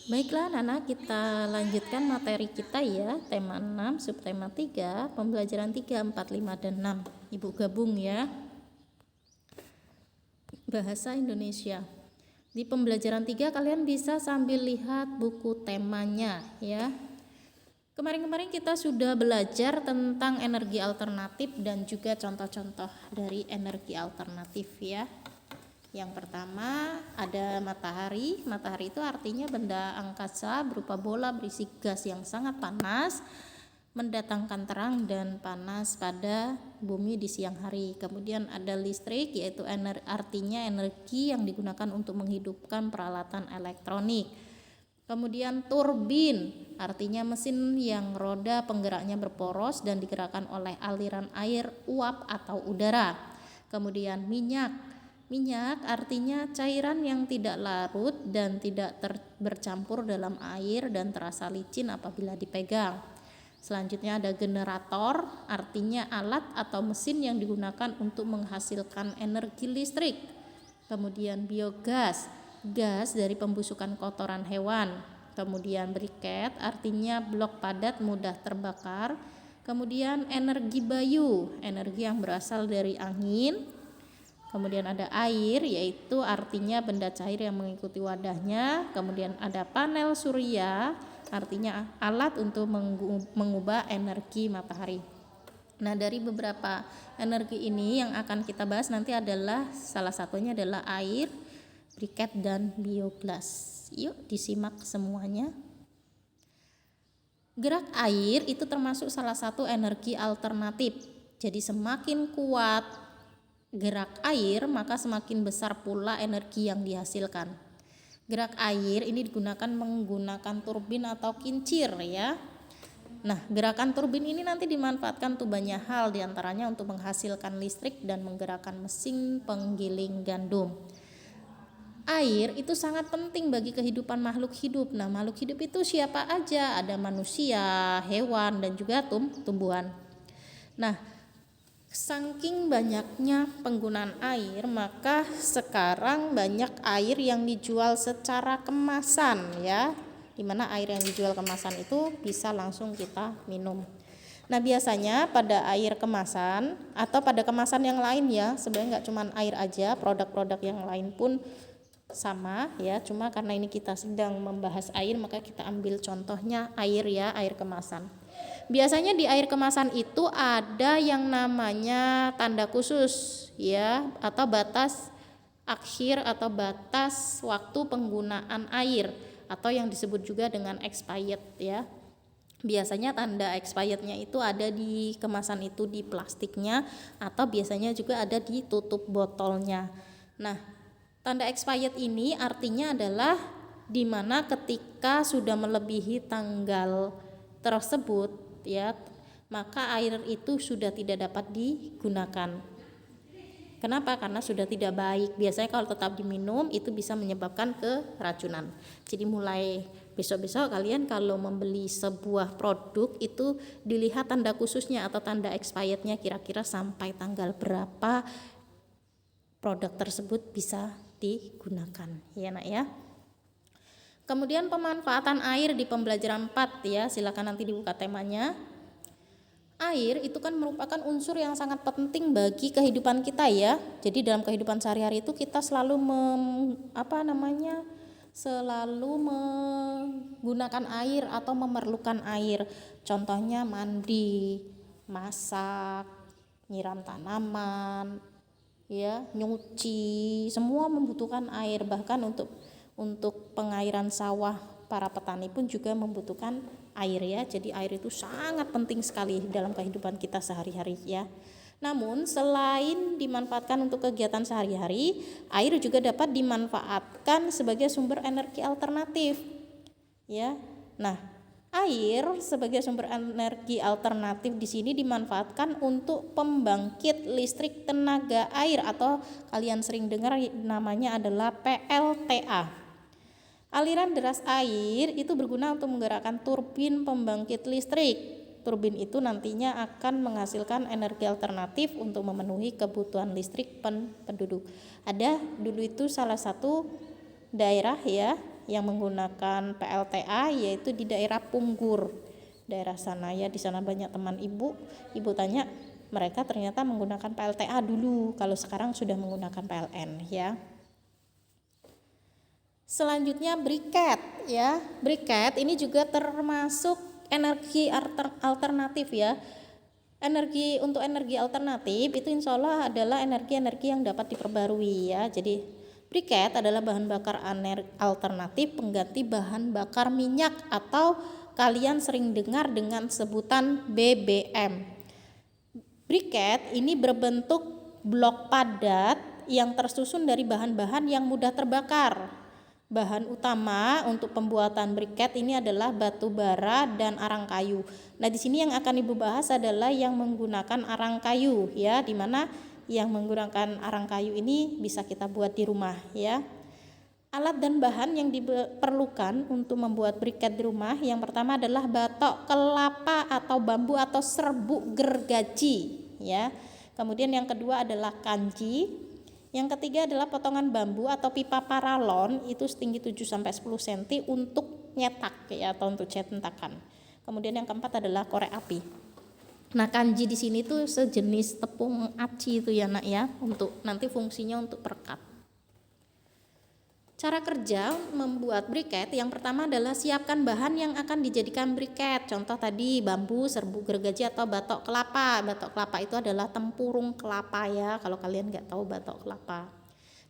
Baiklah Nana, kita lanjutkan materi kita ya. Tema 6, subtema 3, pembelajaran 3, 4, 5, dan 6. Ibu gabung ya. Bahasa Indonesia. Di pembelajaran 3 kalian bisa sambil lihat buku temanya ya. Kemarin-kemarin kita sudah belajar tentang energi alternatif dan juga contoh-contoh dari energi alternatif ya. Yang pertama ada matahari. Matahari itu artinya benda angkasa berupa bola berisi gas yang sangat panas, mendatangkan terang dan panas pada bumi di siang hari. Kemudian ada listrik, yaitu artinya energi yang digunakan untuk menghidupkan peralatan elektronik. Kemudian turbin, artinya mesin yang roda penggeraknya berporos dan digerakkan oleh aliran air, uap atau udara. Kemudian minyak artinya cairan yang tidak larut dan tidak bercampur dalam air dan terasa licin apabila dipegang. Selanjutnya ada generator, artinya alat atau mesin yang digunakan untuk menghasilkan energi listrik. Kemudian biogas, gas dari pembusukan kotoran hewan. Kemudian briket, artinya blok padat mudah terbakar. Kemudian energi bayu, energi yang berasal dari angin. Kemudian ada air, yaitu artinya benda cair yang mengikuti wadahnya. Kemudian ada panel surya, artinya alat untuk mengubah energi matahari. Nah, dari beberapa energi ini yang akan kita bahas nanti adalah salah satunya adalah air, briket, dan biogas. Yuk disimak semuanya. Gerak air itu termasuk salah satu energi alternatif. Jadi semakin kuat gerak air, maka semakin besar pula energi yang dihasilkan. Gerak air ini digunakan menggunakan turbin atau kincir ya. Nah, gerakan turbin ini nanti dimanfaatkan untuk banyak hal, diantaranya untuk menghasilkan listrik dan menggerakkan mesin penggiling gandum. Air itu sangat penting bagi kehidupan makhluk hidup. Nah, makhluk hidup itu siapa aja? Ada manusia, hewan, dan juga tumbuhan. Nah, saking banyaknya penggunaan air, maka sekarang banyak air yang dijual secara kemasan ya, dimana air yang dijual kemasan itu bisa langsung kita minum. Nah, biasanya pada air kemasan atau pada kemasan yang lain ya, sebenarnya nggak cuma air aja, produk-produk yang lain pun sama ya, cuma karena ini kita sedang membahas air maka kita ambil contohnya air ya, air kemasan. Biasanya di air kemasan itu ada yang namanya tanda khusus ya, atau batas akhir atau batas waktu penggunaan air, atau yang disebut juga dengan expired ya. Biasanya tanda expirednya itu ada di kemasan itu, di plastiknya, atau biasanya juga ada di tutup botolnya. Nah, tanda expired ini artinya adalah dimana ketika sudah melebihi tanggal tersebut ya, maka air itu sudah tidak dapat digunakan. Kenapa? Karena sudah tidak baik. Biasanya kalau tetap diminum itu bisa menyebabkan keracunan. Jadi mulai besok-besok kalian kalau membeli sebuah produk itu dilihat tanda khususnya atau tanda expirednya, kira-kira sampai tanggal berapa produk tersebut bisa digunakan ya nak ya. Kemudian pemanfaatan air di pembelajaran 4 ya, silakan nanti dibuka temanya. Air itu kan merupakan unsur yang sangat penting bagi kehidupan kita ya. Jadi dalam kehidupan sehari-hari itu kita selalu selalu menggunakan air atau memerlukan air. Contohnya mandi, masak, nyiram tanaman, ya, nyuci, semua membutuhkan air. Bahkan untuk pengairan sawah, para petani pun juga membutuhkan air ya. Jadi air itu sangat penting sekali dalam kehidupan kita sehari-hari ya. Namun selain dimanfaatkan untuk kegiatan sehari-hari, air juga dapat dimanfaatkan sebagai sumber energi alternatif ya. Nah, air sebagai sumber energi alternatif di sini dimanfaatkan untuk pembangkit listrik tenaga air, atau kalian sering dengar namanya adalah PLTA. Aliran deras air itu berguna untuk menggerakkan turbin pembangkit listrik. Turbin itu nantinya akan menghasilkan energi alternatif untuk memenuhi kebutuhan listrik penduduk. Ada dulu itu salah satu daerah ya, yang menggunakan PLTA, yaitu di daerah Punggur, daerah sana ya. Di sana banyak teman ibu tanya, mereka ternyata menggunakan PLTA dulu, kalau sekarang sudah menggunakan PLN ya. Selanjutnya briket ya. Briket ini juga termasuk energi alternatif ya. Untuk energi alternatif itu insya Allah adalah energi-energi yang dapat diperbarui ya. Jadi briket adalah bahan bakar alternatif pengganti bahan bakar minyak atau kalian sering dengar dengan sebutan BBM. Briket ini berbentuk blok padat yang tersusun dari bahan-bahan yang mudah terbakar. Bahan utama untuk pembuatan briket ini adalah batu bara dan arang kayu. Nah, di sini yang akan Ibu bahas adalah yang menggunakan arang kayu ya, di mana yang menggunakan arang kayu ini bisa kita buat di rumah ya. Alat dan bahan yang diperlukan untuk membuat briket di rumah, yang pertama adalah batok kelapa atau bambu atau serbuk gergaji ya. Kemudian yang kedua adalah kanji. Yang ketiga adalah potongan bambu atau pipa paralon, itu setinggi 7-10 cm untuk nyetak ya, atau untuk cetakan. Kemudian yang keempat adalah korek api. Nah, kanji di sini tuh sejenis tepung aci itu ya Nak ya, untuk nanti fungsinya untuk perekat. Cara kerja membuat briket, yang pertama adalah siapkan bahan yang akan dijadikan briket. Contoh tadi bambu, serbuk gergaji atau batok kelapa. Batok kelapa itu adalah tempurung kelapa ya, kalau kalian nggak tahu batok kelapa.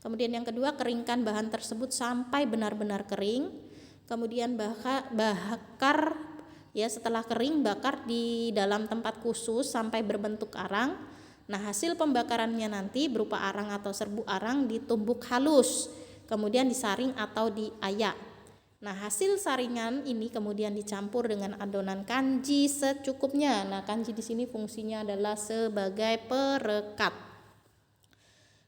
Kemudian yang kedua, keringkan bahan tersebut sampai benar-benar kering. Kemudian bakar ya, setelah kering bakar di dalam tempat khusus sampai berbentuk arang. Nah, hasil pembakarannya nanti berupa arang atau serbuk arang ditumbuk halus, kemudian disaring atau diayak. Nah, hasil saringan ini kemudian dicampur dengan adonan kanji secukupnya. Nah, kanji di sini fungsinya adalah sebagai perekat.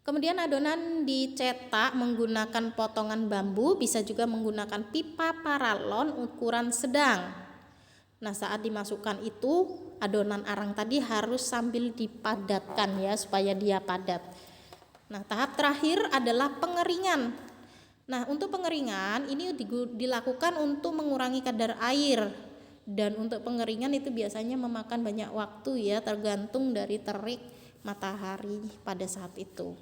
Kemudian adonan dicetak menggunakan potongan bambu, bisa juga menggunakan pipa paralon ukuran sedang. Nah, saat dimasukkan itu adonan arang tadi harus sambil dipadatkan ya, supaya dia padat. Nah, tahap terakhir adalah pengeringan. Nah, untuk pengeringan ini dilakukan untuk mengurangi kadar air, dan untuk pengeringan itu biasanya memakan banyak waktu ya, tergantung dari terik matahari pada saat itu.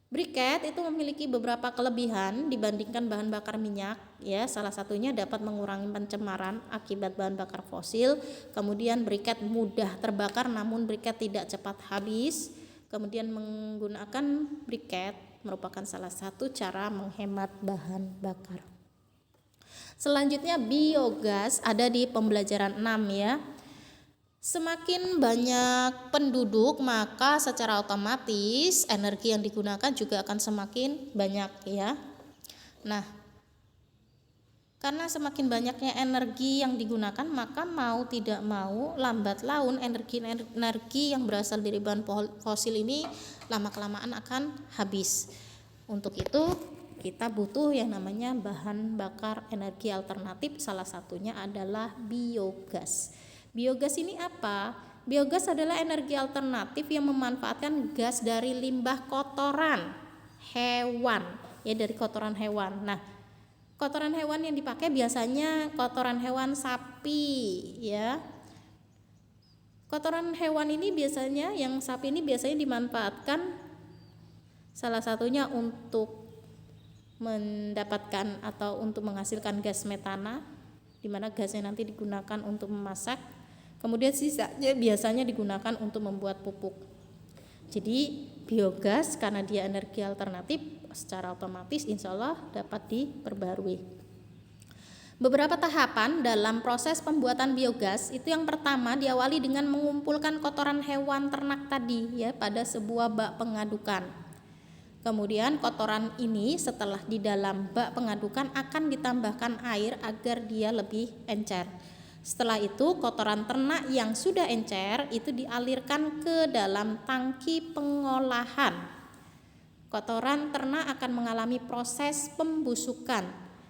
Briket itu memiliki beberapa kelebihan dibandingkan bahan bakar minyak ya. Salah satunya dapat mengurangi pencemaran akibat bahan bakar fosil. Kemudian briket mudah terbakar namun briket tidak cepat habis. Kemudian menggunakan briket merupakan salah satu cara menghemat bahan bakar. Selanjutnya biogas ada di pembelajaran 6 ya. Semakin banyak penduduk, maka secara otomatis energi yang digunakan juga akan semakin banyak ya. Nah, karena semakin banyaknya energi yang digunakan, maka mau tidak mau lambat laun energi yang berasal dari bahan fosil ini lama-kelamaan akan habis. Untuk itu kita butuh yang namanya bahan bakar energi alternatif, salah satunya adalah biogas. Biogas ini apa? Biogas adalah energi alternatif yang memanfaatkan gas dari limbah kotoran hewan ya, dari kotoran hewan. Nah, kotoran hewan yang dipakai biasanya kotoran hewan sapi ya. Kotoran hewan ini biasanya, yang sapi ini biasanya dimanfaatkan salah satunya untuk mendapatkan atau untuk menghasilkan gas metana, di mana gasnya nanti digunakan untuk memasak. Kemudian sisanya biasanya digunakan untuk membuat pupuk. Jadi biogas karena dia energi alternatif, secara otomatis insya Allah dapat diperbarui. Beberapa tahapan dalam proses pembuatan biogas itu, yang pertama diawali dengan mengumpulkan kotoran hewan ternak tadi ya pada sebuah bak pengadukan. Kemudian kotoran ini setelah di dalam bak pengadukan akan ditambahkan air agar dia lebih encer. Setelah itu kotoran ternak yang sudah encer itu dialirkan ke dalam tangki pengolahan. Kotoran ternak akan mengalami proses pembusukan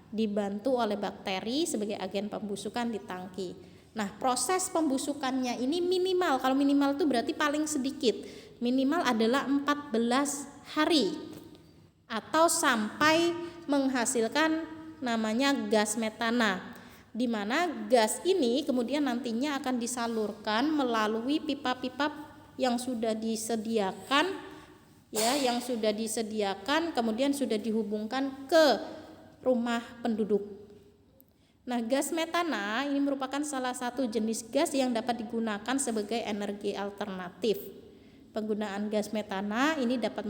dibantu oleh bakteri sebagai agen pembusukan di tangki. Nah, proses pembusukannya ini minimal, kalau minimal itu berarti paling sedikit, minimal adalah 14 hari atau sampai menghasilkan namanya gas metana, di mana gas ini kemudian nantinya akan disalurkan melalui pipa-pipa yang sudah disediakan, kemudian sudah dihubungkan ke rumah penduduk. Nah, gas metana ini merupakan salah satu jenis gas yang dapat digunakan sebagai energi alternatif. Penggunaan gas metana ini dapat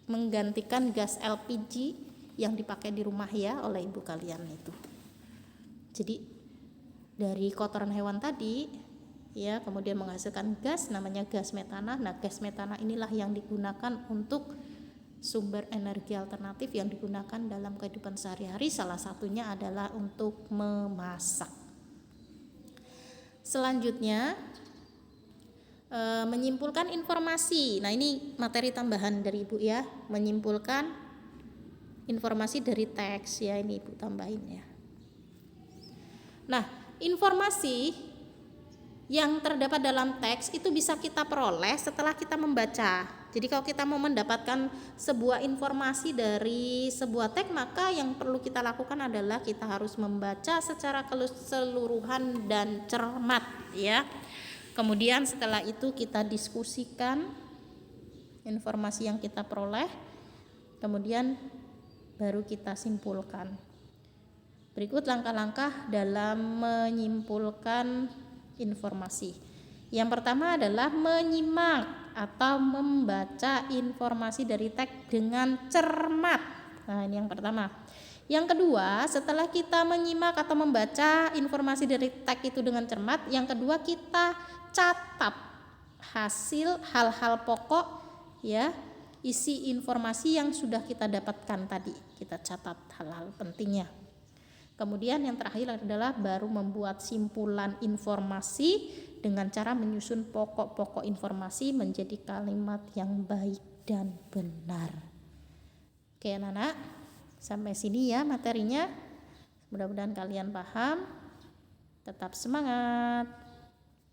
menggantikan gas LPG yang dipakai di rumah ya oleh ibu kalian itu. Jadi dari kotoran hewan tadi ya kemudian menghasilkan gas namanya gas metana. Nah, gas metana inilah yang digunakan untuk sumber energi alternatif yang digunakan dalam kehidupan sehari-hari, salah satunya adalah untuk memasak. Selanjutnya menyimpulkan informasi. Nah, ini materi tambahan dari Ibu ya, menyimpulkan informasi dari teks ya, ini Ibu tambahin ya. Nah, informasi yang terdapat dalam teks itu bisa kita peroleh setelah kita membaca. Jadi kalau kita mau mendapatkan sebuah informasi dari sebuah teks, maka yang perlu kita lakukan adalah kita harus membaca secara keseluruhan dan cermat ya. Kemudian setelah itu kita diskusikan informasi yang kita peroleh, kemudian baru kita simpulkan. Berikut langkah-langkah dalam menyimpulkan informasi. Yang pertama adalah menyimak atau membaca informasi dari teks dengan cermat. Nah, ini yang pertama. Yang kedua, setelah kita menyimak atau membaca informasi dari teks itu dengan cermat, yang kedua kita catat hasil hal-hal pokok ya, isi informasi yang sudah kita dapatkan tadi. Kita catat hal-hal pentingnya. Kemudian yang terakhir adalah baru membuat simpulan informasi dengan cara menyusun pokok-pokok informasi menjadi kalimat yang baik dan benar. Oke anak-anak, sampai sini ya materinya. Mudah-mudahan kalian paham. Tetap semangat.